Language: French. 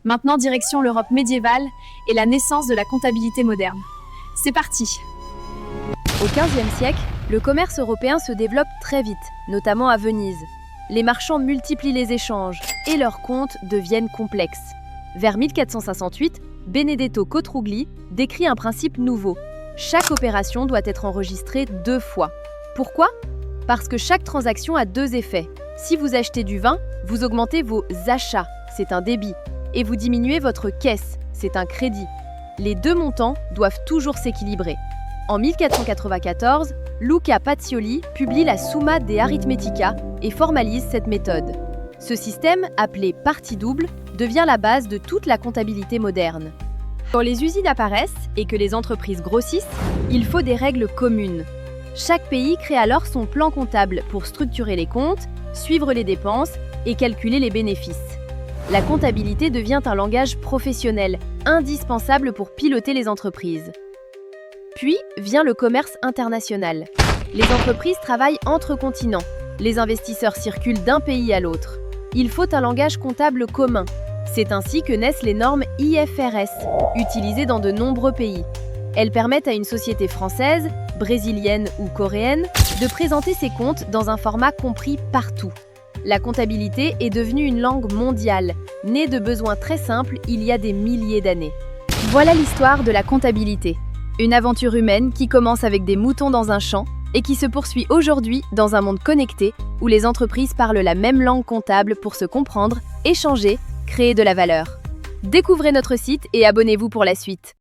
Maintenant, direction l'Europe médiévale et la naissance de la comptabilité moderne. C'est parti! Au XVe siècle, le commerce européen se développe très vite, notamment à Venise. Les marchands multiplient les échanges et leurs comptes deviennent complexes. Vers 1468, Benedetto Cotrugli décrit un principe nouveau. Chaque opération doit être enregistrée 2 fois. Pourquoi? Parce que chaque transaction a 2 effets. Si vous achetez du vin, vous augmentez vos achats, c'est un débit, et vous diminuez votre caisse, c'est un crédit. Les 2 montants doivent toujours s'équilibrer. En 1494, Luca Pacioli publie la Summa de Arithmetica et formalise cette méthode. Ce système, appelé partie double, devient la base de toute la comptabilité moderne. Quand les usines apparaissent et que les entreprises grossissent, il faut des règles communes. Chaque pays crée alors son plan comptable pour structurer les comptes, suivre les dépenses et calculer les bénéfices. La comptabilité devient un langage professionnel, indispensable pour piloter les entreprises. Puis vient le commerce international. Les entreprises travaillent entre continents. Les investisseurs circulent d'un pays à l'autre. Il faut un langage comptable commun. C'est ainsi que naissent les normes IFRS, utilisées dans de nombreux pays. Elles permettent à une société française, brésilienne ou coréenne, de présenter ses comptes dans un format compris partout. La comptabilité est devenue une langue mondiale, née de besoins très simples il y a des milliers d'années. Voilà l'histoire de la comptabilité. Une aventure humaine qui commence avec des moutons dans un champ et qui se poursuit aujourd'hui dans un monde connecté où les entreprises parlent la même langue comptable pour se comprendre, échanger, créer de la valeur. Découvrez notre site et abonnez-vous pour la suite.